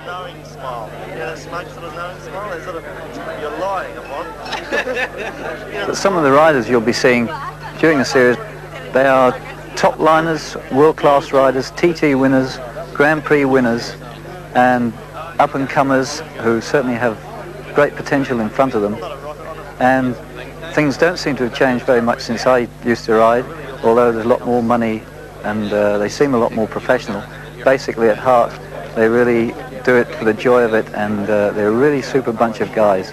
knowing smile. You know, that smoke sort of knowing smile. They're sort of, you're lying, Some of the riders you'll be seeing during the series, they are top liners, world-class riders, TT winners, Grand Prix winners, and up-and-comers who certainly have great potential in front of them. And things don't seem to have changed very much since I used to ride, although there's a lot more money and they seem a lot more professional. Basically at heart, they really do it for the joy of it, and they're a really super bunch of guys.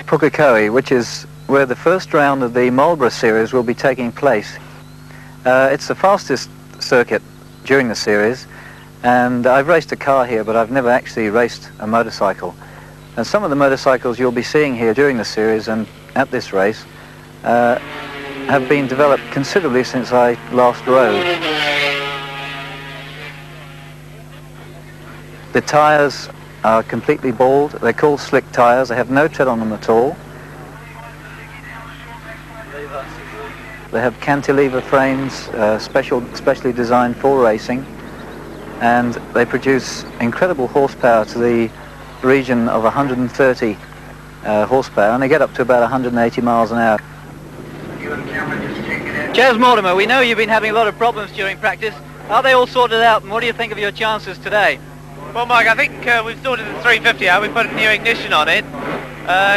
Pukekohe, which is where the first round of the Marlboro Series will be taking place. It's the fastest circuit during the series, and I've raced a car here, but I've never actually raced a motorcycle. And some of the motorcycles you'll be seeing here during the series and at this race have been developed considerably since I last rode. The tyres are completely bald. They're called slick tyres. They have no tread on them at all. They have cantilever frames, specially designed for racing, and they produce incredible horsepower to the region of 130 horsepower, and they get up to about 180 miles an hour. Jez Mortimer, we know you've been having a lot of problems during practice. Are they all sorted out, and what do you think of your chances today? Well, Mike, I think we've sorted the 350 out. We put a new ignition on it.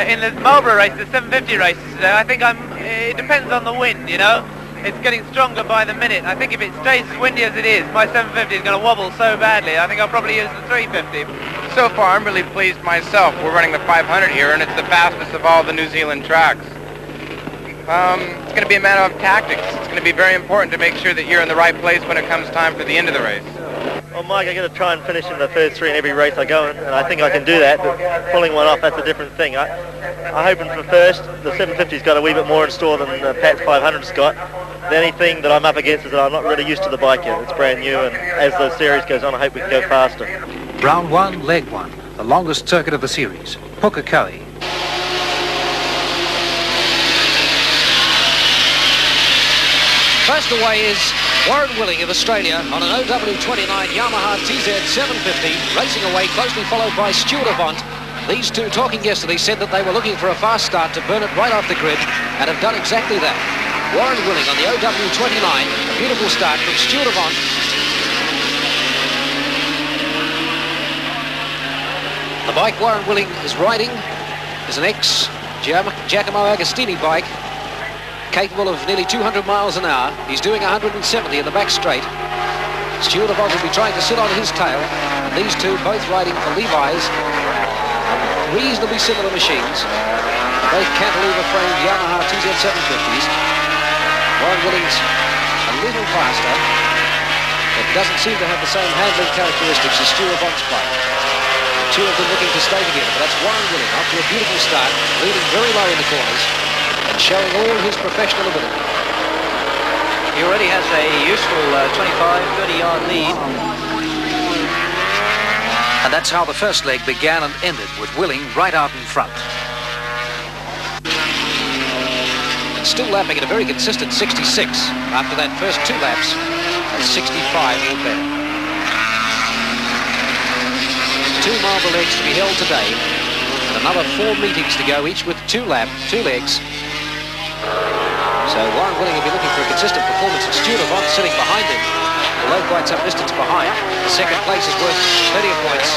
In the Marlboro race, the 750 races today, I think it depends on the wind, you know. It's getting stronger by the minute. I think if it stays as windy as it is, my 750 is going to wobble so badly. I think I'll probably use the 350. So far, I'm really pleased myself. We're running the 500 here, and it's the fastest of all the New Zealand tracks. It's going to be a matter of tactics. It's going to be very important to make sure that you're in the right place when it comes time for the end of the race. Well, Mike, I'm going to try and finish in the first three in every race I go in, and I think I can do that, but pulling one off, that's a different thing. I'm hoping for first. The 750's got a wee bit more in store than Pat's 500's got. The only thing that I'm up against is that I'm not really used to the bike yet. It's brand new, and as the series goes on, I hope we can go faster. Round one, leg one, the longest circuit of the series, Pukekohe. First away is Warren Willing of Australia on an OW29 Yamaha TZ750, racing away, closely followed by Stuart Avant. These two, talking yesterday, said that they were looking for a fast start to burn it right off the grid, and have done exactly that. Warren Willing on the OW29, a beautiful start from Stuart Avant. The bike Warren Willing is riding is an ex-Giacomo Agostini bike, capable of nearly 200 miles an hour. He's doing 170 in the back straight. Stuart Avant will be trying to sit on his tail. And these two both riding for Levi's. Reasonably similar machines. Both cantilever framed Yamaha TZ750s. Warren Willing's a little faster, but doesn't seem to have the same handling characteristics as Stuart Avant's bike. The two of them looking to stay together, but that's Warren Willing off to a beautiful start, leading very low in the corners and showing all his professional ability. He already has a useful 25-30 yard lead. And that's how the first leg began and ended, with Willing right out in front. And still lapping at a very consistent 66 after that first two laps at 65 or better. Two Marlboro legs to be held today, and another 4 meetings to go, each with two legs. So Warren Willing will be looking for a consistent performance, and Stuart Avant sitting behind him, although quite some distance behind. The second place is worth plenty of points.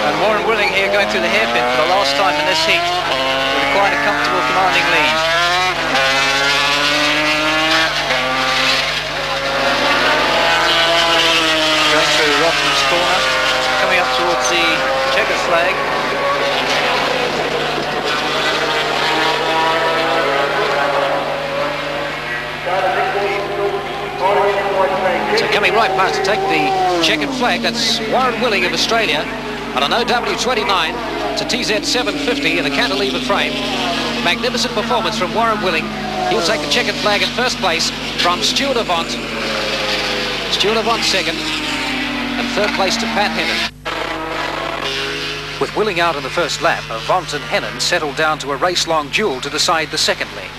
And Warren Willing here going through the hairpin for the last time in this heat, with quite a comfortable, commanding lead. Going through Rothman's corner, coming up towards the checker flag. So coming right past to take the checkered flag, that's Warren Willing of Australia on an OW29 to TZ750 in a cantilever frame. Magnificent performance from Warren Willing. He'll take the checkered flag in first place from Stuart Avant. Stuart Avant second, and third place to Pat Hennon. With Willing out in the first lap, Avant and Hennon settled down to a race-long duel to decide the second leg.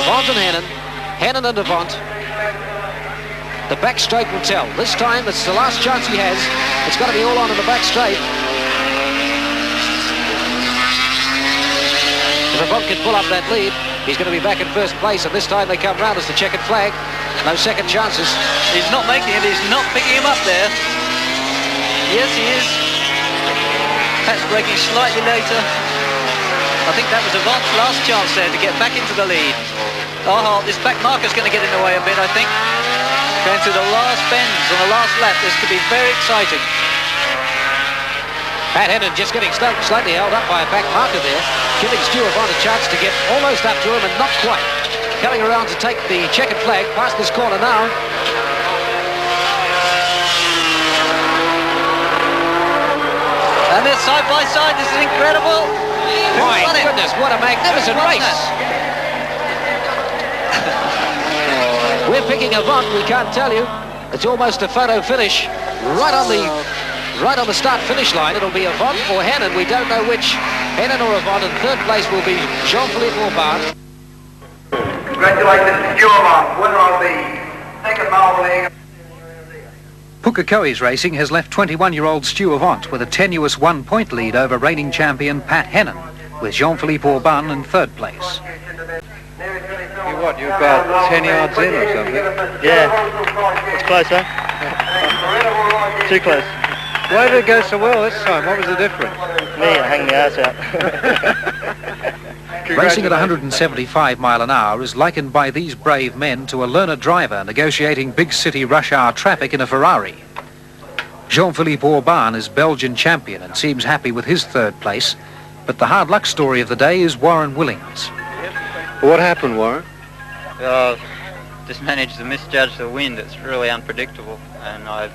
Avant and Hannon. Hannon and Avant. The back straight will tell. This time, it's the last chance he has. It's got to be all on in the back straight. If Avant can pull up that lead, he's going to be back in first place, and this time they come round as the checkered flag. No second chances. He's not making it. He's not picking him up there. Yes, he is. Pat's braking slightly later. I think that was Avant's last chance there to get back into the lead. Oh, this back marker's going to get in the way a bit, I think. Going through the last bends on the last lap. This could be very exciting. Pat Hannon just getting slightly held up by a back marker there, giving Stu Avant a chance to get almost up to him and not quite. Coming around to take the checkered flag past this corner now. And they're side by side. This is incredible. My goodness, what a magnificent race. We're picking Avant, we can't tell you. It's almost a photo finish right on the start-finish line. It'll be Avant or Hannon. We don't know which. Hannon or Avant. In third place will be Jean-Philippe Aubin. Congratulations to Stu Avant, winner of the second Marlboro. Pukekohe's Racing has left 21-year-old Stu Avant with a tenuous 1-point lead over reigning champion Pat Hannon, with Jean-Philippe Aubin in third place. You're about 10 yards in or something? Yeah, it's close, huh? Too close. Why did it go so well this time? What was the difference? Me, I hang my ass out. Racing at 175 mile an hour is likened by these brave men to a learner driver negotiating big city rush hour traffic in a Ferrari. Jean-Philippe Aubin is Belgian champion and seems happy with his third place, but the hard luck story of the day is Warren Willings. What happened, Warren? Just managed to misjudge the wind. It's really unpredictable, and I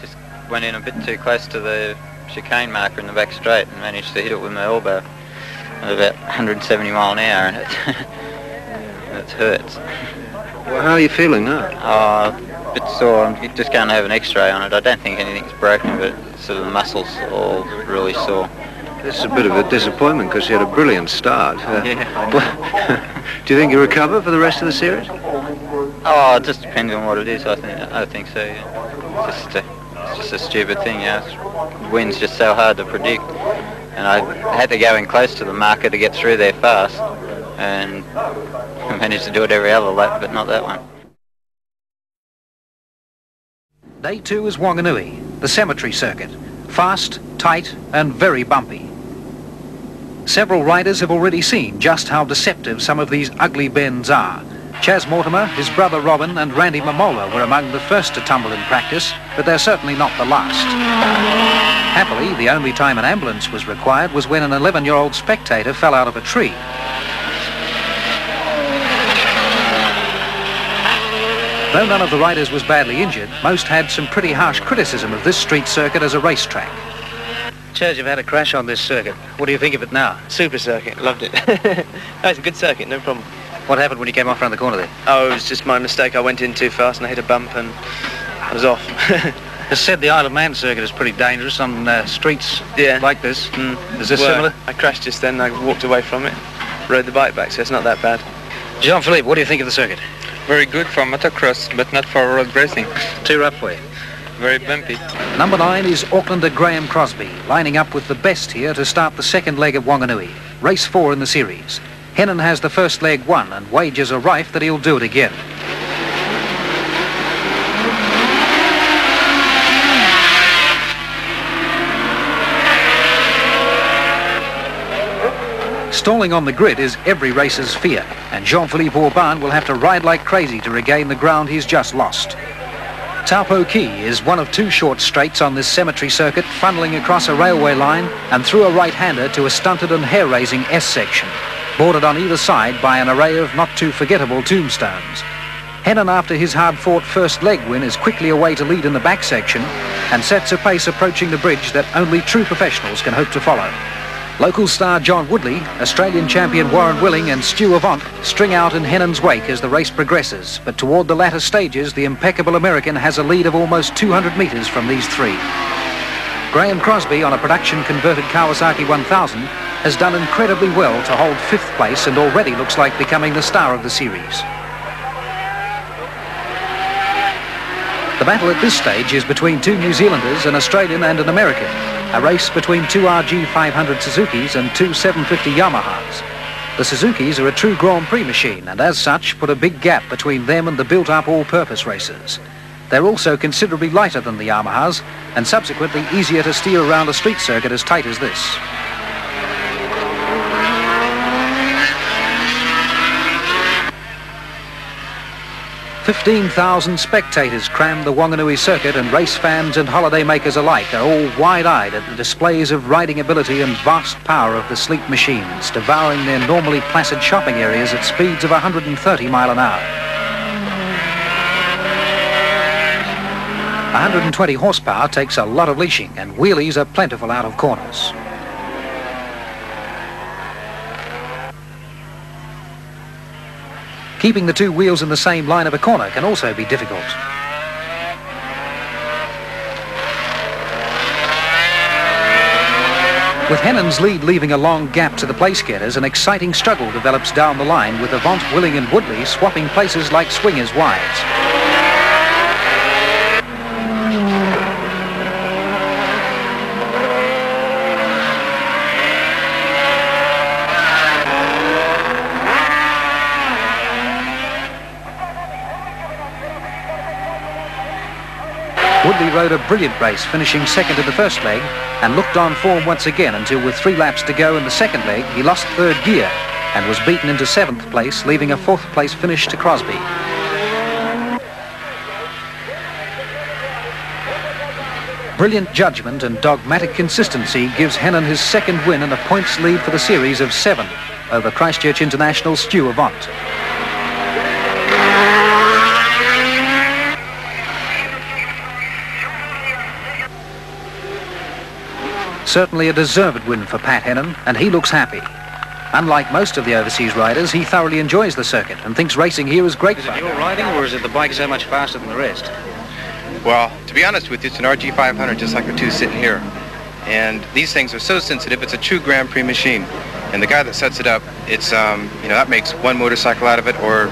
just went in a bit too close to the chicane marker in the back straight and managed to hit it with my elbow at about 170 mile an hour, and it hurts. Well, how are you feeling now? A bit sore. I'm just going to have an x-ray on it. I don't think anything's broken, but sort of the muscles all really sore. This is a bit of a disappointment because you had a brilliant start. Yeah. Do you think you recover for the rest of the series? Oh, it just depends on what it is. I think so. Yeah. It's just a stupid thing. Yeah. The wind's just so hard to predict, and I had to go in close to the marker to get through there fast, and I managed to do it every other lap, but not that one. Day 2 is Wanganui, the cemetery circuit. Fast, tight and very bumpy. Several riders have already seen just how deceptive some of these ugly bends are. Chas Mortimer, his brother Robin and Randy Mamola were among the first to tumble in practice, but they're certainly not the last. Happily, the only time an ambulance was required was when an 11-year-old spectator fell out of a tree. Though none of the riders was badly injured, most had some pretty harsh criticism of this street circuit as a racetrack. Chaz, you've had a crash on this circuit. What do you think of it now? Super circuit, loved it. No, it's a good circuit, no problem. What happened when you came off around the corner there? Oh, it was just my mistake. I went in too fast and I hit a bump and I was off. It's said the Isle of Man circuit is pretty dangerous on streets like this. Is this similar? I crashed just then, I walked away from it, rode the bike back, so it's not that bad. Jean-Philippe, what do you think of the circuit? Very good for motocross, but not for road racing. Too rough for you? Very bumpy. Number 9 is Aucklander Graham Crosby, lining up with the best here to start the second leg of Wanganui, race 4 in the series. Hennon has the first leg won and wagers are rife that he'll do it again. Stalling on the grid is every racer's fear, and Jean-Philippe Aubin will have to ride like crazy to regain the ground he's just lost. Taupo Key is one of 2 short straights on this cemetery circuit, funneling across a railway line and through a right-hander to a stunted and hair-raising S-section, bordered on either side by an array of not too forgettable tombstones. Hennon, after his hard-fought first leg win, is quickly away to lead in the back section and sets a pace approaching the bridge that only true professionals can hope to follow. Local star John Woodley, Australian champion Warren Willing and Stu Avant string out in Hennon's wake as the race progresses, but toward the latter stages the impeccable American has a lead of almost 200 metres from these 3. Graham Crosby on a production converted Kawasaki 1000 has done incredibly well to hold 5th place and already looks like becoming the star of the series. The battle at this stage is between 2 New Zealanders, an Australian and an American, a race between 2 RG 500 Suzukis and 2 750 Yamahas. The Suzukis are a true Grand Prix machine and as such put a big gap between them and the built-up all-purpose racers. They're also considerably lighter than the Yamahas and subsequently easier to steer around a street circuit as tight as this. 15,000 spectators cram the Wanganui circuit, and race fans and holidaymakers alike are all wide-eyed at the displays of riding ability and vast power of the sleek machines, devouring their normally placid shopping areas at speeds of 130 mile an hour. 120 horsepower takes a lot of leashing, and wheelies are plentiful out of corners. Keeping the 2 wheels in the same line of a corner can also be difficult. With Hennon's lead leaving a long gap to the place getters, an exciting struggle develops down the line, with Avant, Willing and Woodley swapping places like swingers' wives. Woodley rode a brilliant race, finishing second in the first leg, and looked on form once again until, with 3 laps to go in the second leg, he lost 3rd gear and was beaten into 7th place, leaving a 4th place finish to Crosby. Brilliant judgment and dogmatic consistency gives Hennon his 2nd win and a points lead for the series of 7 over Christchurch International Stu Avant. Certainly a deserved win for Pat Hennon, and he looks happy. Unlike most of the overseas riders, he thoroughly enjoys the circuit and thinks racing here is great fun. Is it your riding, or is it the bike so much faster than the rest? Well, to be honest with you, it's an RG 500 just like the 2 sitting here. And these things are so sensitive, it's a true Grand Prix machine. And the guy that sets it up, it's, that makes one motorcycle out of it, or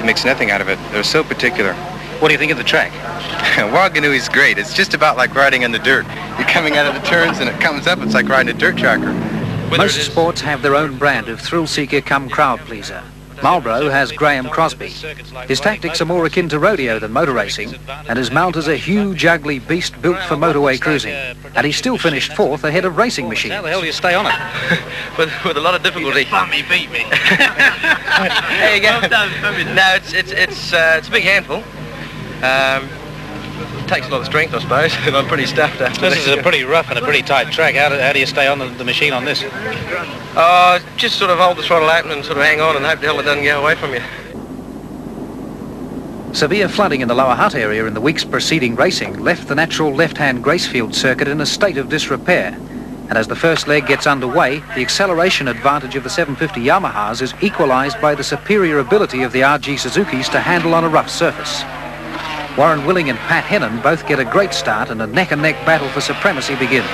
it makes nothing out of it. They're so particular. What do you think of the track? Wanganui's great. It's just about like riding in the dirt. You're coming out of the turns and it comes up, it's like riding a dirt tracker. Most sports have their own brand of thrill-seeker come crowd-pleaser. Marlboro has Graham Crosby. His tactics are more akin to rodeo than motor racing, and his mount is a huge, ugly beast built for motorway cruising. And he still finished 4th ahead of racing machines. How the hell do you stay on it? with a lot of difficulty. He beat me. There you go. No, it's a big handful. It takes a lot of strength, I suppose, and I'm pretty stuffed after This is a pretty rough and a pretty tight track. How do you stay on the machine on this? Just sort of hold the throttle open and sort of hang on and hope the hell it doesn't go away from you. Severe flooding in the Lower Hutt area in the weeks preceding racing left the natural left-hand Gracefield circuit in a state of disrepair. And as the first leg gets underway, the acceleration advantage of the 750 Yamahas is equalised by the superior ability of the RG Suzukis to handle on a rough surface. Warren Willing and Pat Hennon both get a great start, and a neck-and-neck battle for supremacy begins.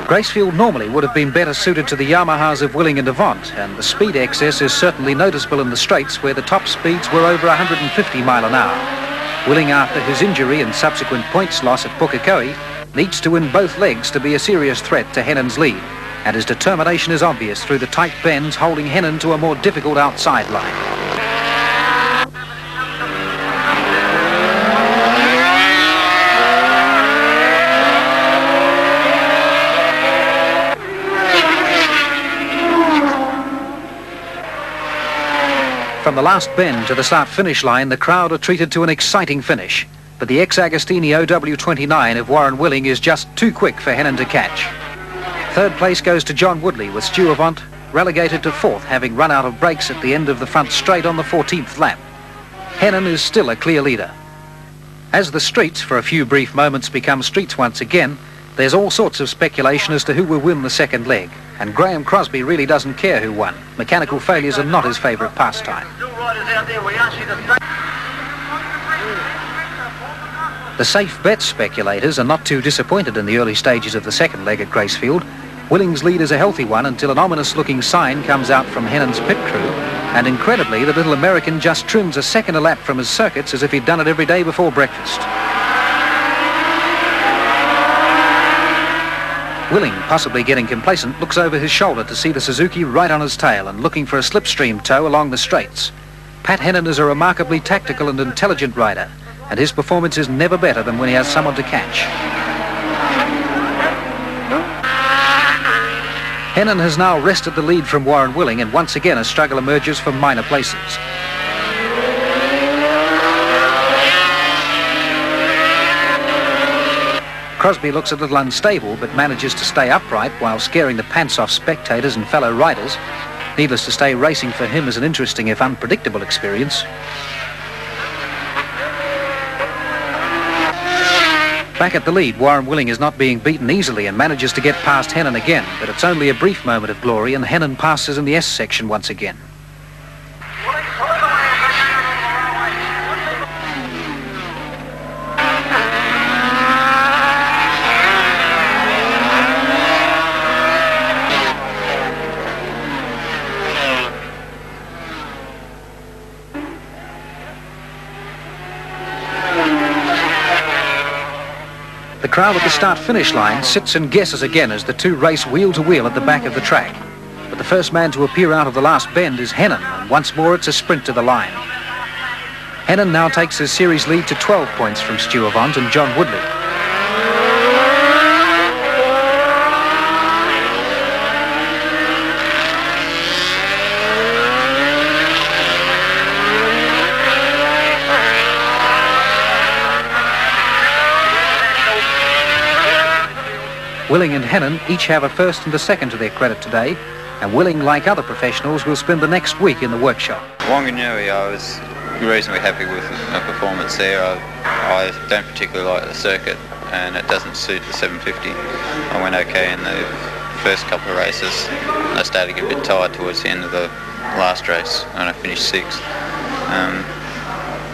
Gracefield normally would have been better suited to the Yamahas of Willing and Avant, and the speed excess is certainly noticeable in the straights, where the top speeds were over 150 mile an hour. Willing, after his injury and subsequent points loss at Pukekohe, needs to win both legs to be a serious threat to Hennon's lead, and his determination is obvious through the tight bends, holding Hennon to a more difficult outside line. From the last bend to the start-finish line, the crowd are treated to an exciting finish, but the ex-Agostini OW29 of Warren Willing is just too quick for Hennon to catch. 3rd place goes to John Woodley, with Stu Avant relegated to 4th, having run out of brakes at the end of the front straight on the 14th lap. Hennon is still a clear leader. As the streets for a few brief moments become streets once again, there's all sorts of speculation as to who will win the second leg, and Graham Crosby really doesn't care who won. Mechanical failures are not his favourite pastime. The safe bet speculators are not too disappointed in the early stages of the second leg at Gracefield. Willing's lead is a healthy one until an ominous-looking sign comes out from Hennon's pit crew, and incredibly, the little American just trims a second a lap from his circuits as if he'd done it every day before breakfast. Willing, possibly getting complacent, looks over his shoulder to see the Suzuki right on his tail and looking for a slipstream tow along the straights. Pat Hennon is a remarkably tactical and intelligent rider, and his performance is never better than when he has someone to catch. Hennon has now wrested the lead from Warren Willing, and once again a struggle emerges for minor places. Crosby looks a little unstable but manages to stay upright while scaring the pants off spectators and fellow riders. Needless to say, racing for him is an interesting if unpredictable experience. Back at the lead, Warren Willing is not being beaten easily and manages to get past Hennon again, but it's only a brief moment of glory and Hennon passes in the S section once again. The crowd at the start-finish line sits and guesses again as the two race wheel to wheel at the back of the track. But the first man to appear out of the last bend is Hennon, and once more it's a sprint to the line. Hennon now takes his series lead to 12 points from Stu Avant and John Woodley. Willing and Hennon each have a first and a second to their credit today, and Willing, like other professionals, will spend the next week in the workshop. Wanganui, I was reasonably happy with the performance there. I don't particularly like the circuit, and it doesn't suit the 750. I went okay in the first couple of races. I started to get a bit tired towards the end of the last race, and I finished 6th.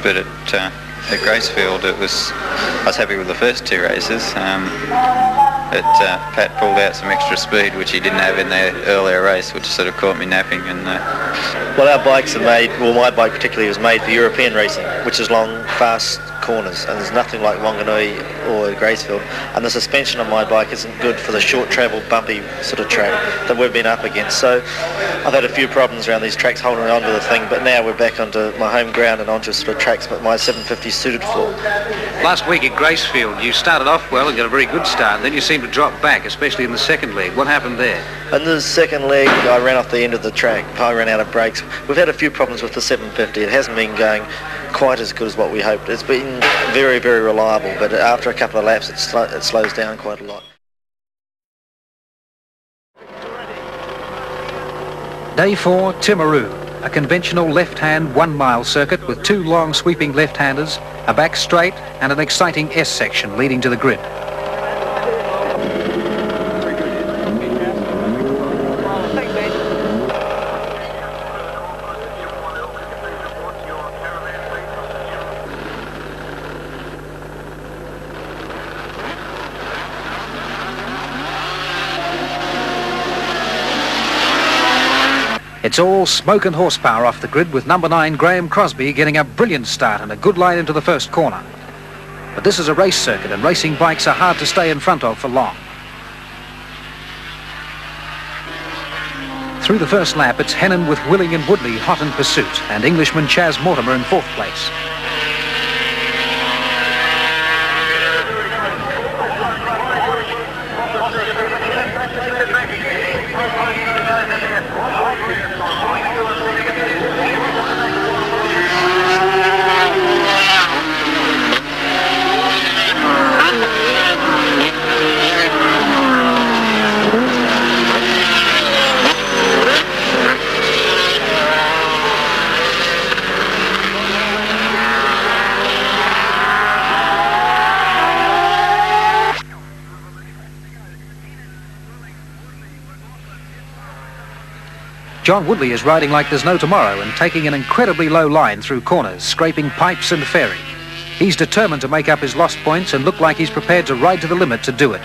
But at Gracefield, I was happy with the first 2 races. Pat pulled out some extra speed, which he didn't have in the earlier race, which sort of caught me napping. And well, our bikes are made, well, my bike particularly was made for European racing, which is long, fast corners, and there's nothing like Wanganui or Gracefield. And the suspension on my bike isn't good for the short travel, bumpy sort of track that we've been up against. So I've had a few problems around these tracks holding on to the thing, but now we're back onto my home ground and onto sort of tracks that my 750 suited for. Last week at Gracefield, you started off well and got a very good start, and then you seemed to drop back, especially in the second leg. What happened there? In the second leg, I ran off the end of the track. I ran out of brakes. We've had a few problems with the 750. It hasn't been going quite as good as what we hoped. It's been very, very reliable, but after a couple of laps, it slows down quite a lot. Day 4, Timaru, a conventional left-hand 1-mile circuit with 2 long sweeping left-handers, a back straight and an exciting S section leading to the grid. It's all smoke and horsepower off the grid, with number 9 Graham Crosby getting a brilliant start and a good line into the first corner. But this is a race circuit and racing bikes are hard to stay in front of for long. Through the first lap, it's Hennon with Willing and Woodley hot in pursuit, and Englishman Chaz Mortimer in 4th place. John Woodley is riding like there's no tomorrow and taking an incredibly low line through corners, scraping pipes and fairing. He's determined to make up his lost points and look like he's prepared to ride to the limit to do it.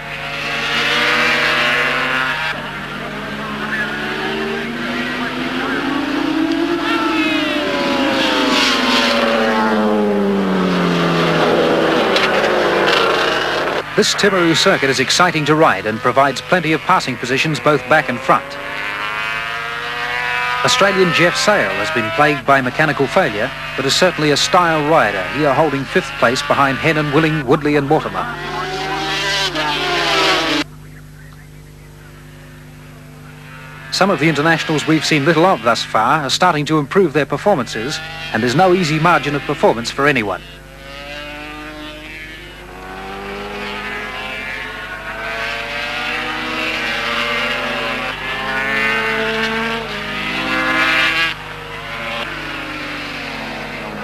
This Timaru circuit is exciting to ride and provides plenty of passing positions both back and front. Australian Jeff Sale has been plagued by mechanical failure, but is certainly a style rider, here holding 5th place behind Hennon, Willing, Woodley and Mortimer. Some of the internationals we've seen little of thus far are starting to improve their performances, and there's no easy margin of performance for anyone.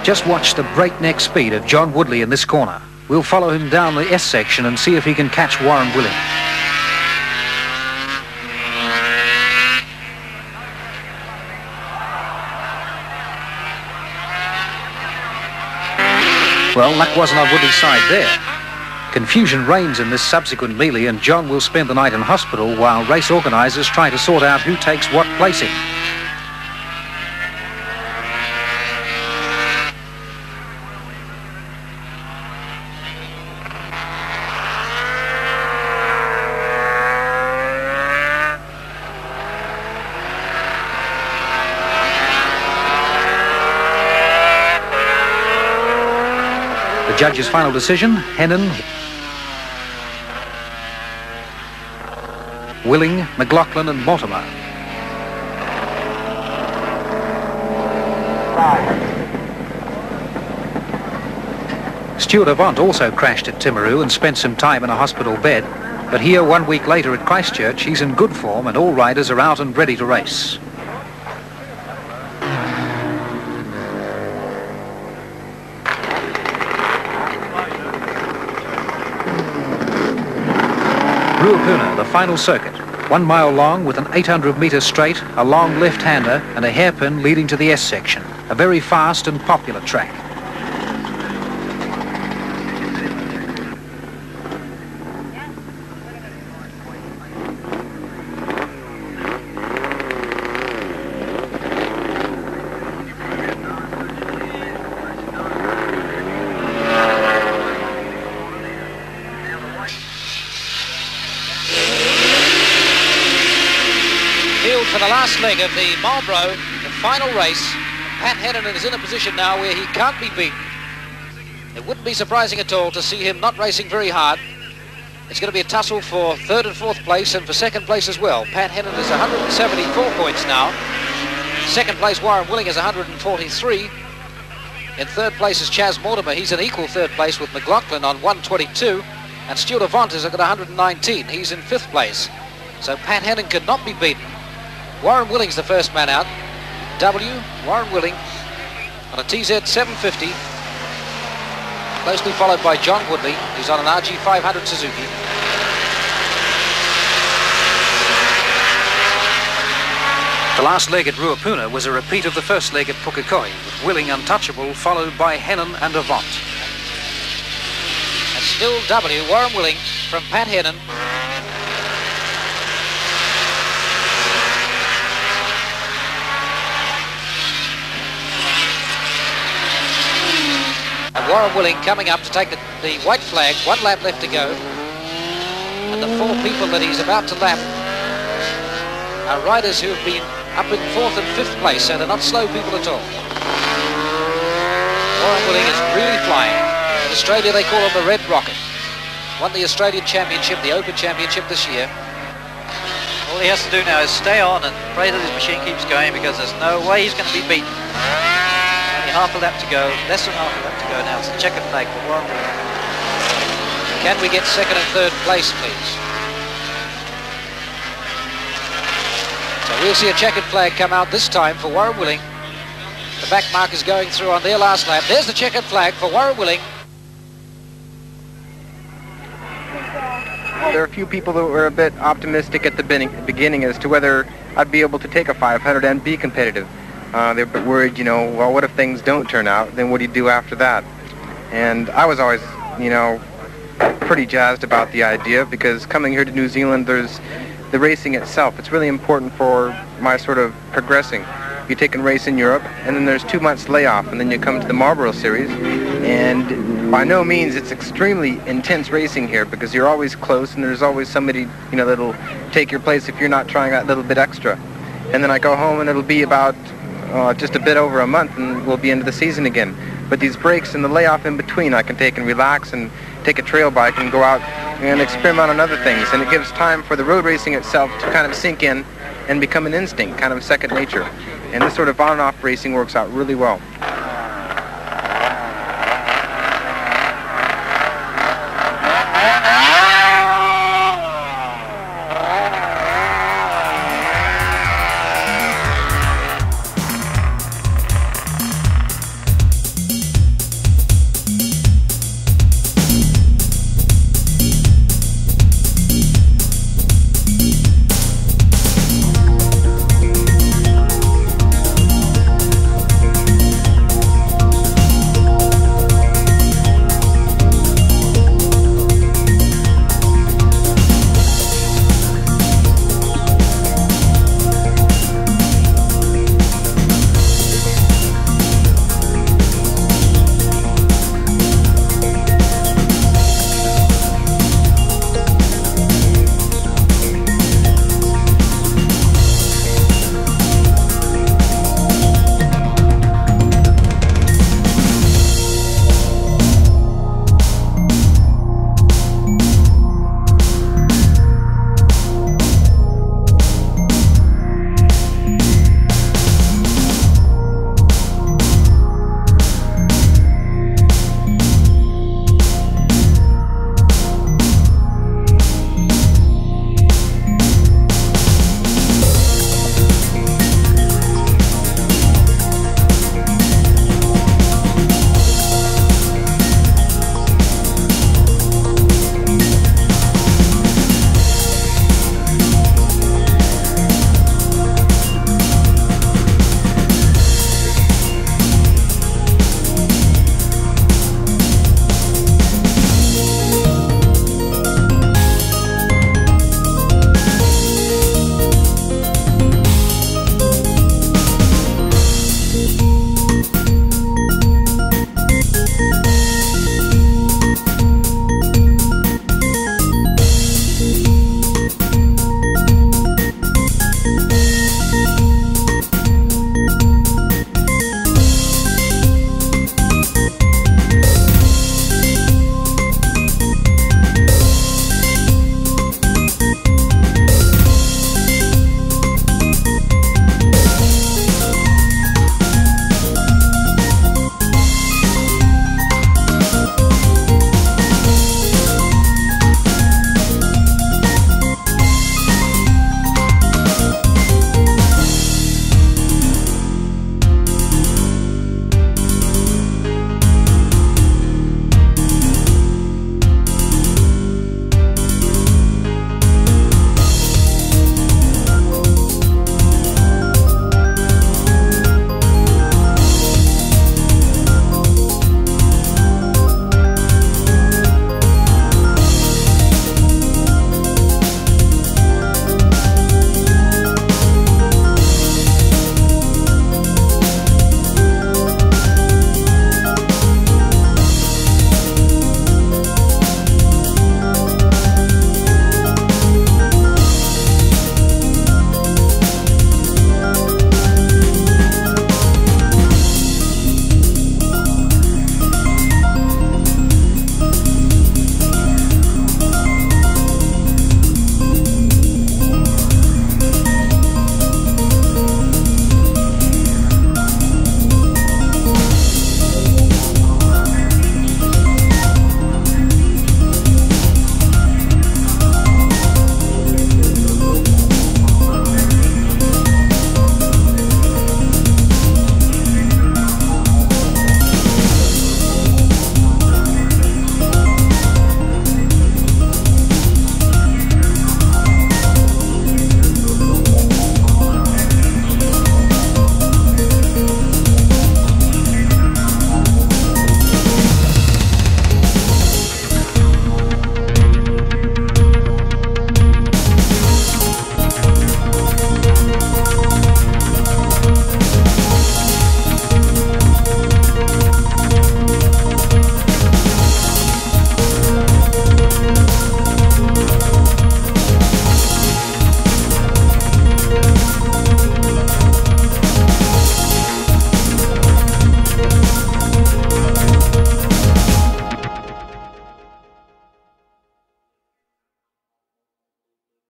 Just watch the breakneck speed of John Woodley in this corner. We'll follow him down the S section and see if he can catch Warren Willing. Well, luck wasn't on Woodley's side there. Confusion reigns in this subsequent melee, and John will spend the night in hospital while race organisers try to sort out who takes what placing. The judge's final decision, Hennon, Willing, McLaughlin and Mortimer. Stuart Avant also crashed at Timaru and spent some time in a hospital bed, but here 1 week later at Christchurch he's in good form and all riders are out and ready to race. Ruapuna, the final circuit, 1 mile long with an 800-metre straight, a long left-hander and a hairpin leading to the S section, a very fast and popular track. For the last leg of the Marlboro, the final race, Pat Hennon is in a position now where he can't be beaten. It wouldn't be surprising at all to see him not racing very hard. It's going to be a tussle for 3rd and 4th place and for 2nd place as well. Pat Hennon is 174 points now. 2nd place Warren Willing is 143. In 3rd place is Chaz Mortimer. He's in equal 3rd place with McLaughlin on 122. And Stuart Avant is at 119. He's in 5th place. So Pat Hennon could not be beaten. Warren Willing's the first man out. Warren Willing on a TZ 750. Closely followed by John Woodley, who's on an RG 500 Suzuki. The last leg at Ruapuna was a repeat of the first leg at Pukekohe, with Willing untouchable, followed by Hennon and Avant. And still Warren Willing from Pat Hennon. And Warren Willing coming up to take the white flag, 1 lap left to go. And the 4 people that he's about to lap are riders who have been up in 4th and 5th place, so they're not slow people at all. Warren Willing is really flying. In Australia they call him the Red Rocket. Won the Australian Championship, the Open Championship this year. All he has to do now is stay on and pray that his machine keeps going, because there's no way he's going to be beaten. Half a lap to go, less than half a lap to go now. It's a checkered flag for Warren Willing. Can we get 2nd and 3rd place, please? So we'll see a checkered flag come out this time for Warren Willing. The back markers going through on their last lap. There's the checkered flag for Warren Willing. There are a few people that were a bit optimistic at the beginning as to whether I'd be able to take a 500 and be competitive. They're a bit worried, you know, well, what if things don't turn out? Then what do you do after that? And I was always, you know, pretty jazzed about the idea, because coming here to New Zealand, there's the racing itself. It's really important for my sort of progressing. You take a race in Europe, and then there's 2 months layoff, and then you come to the Marlboro Series, and by no means it's extremely intense racing here, because you're always close, and there's always somebody, you know, that'll take your place if you're not trying that little bit extra. And then I go home, and it'll be about just a bit over a month, and we'll be into the season again. But these breaks and the layoff in between, I can take and relax and take a trail bike and go out and experiment on other things. And it gives time for the road racing itself to kind of sink in and become an instinct, kind of second nature. And this sort of on and off racing works out really well.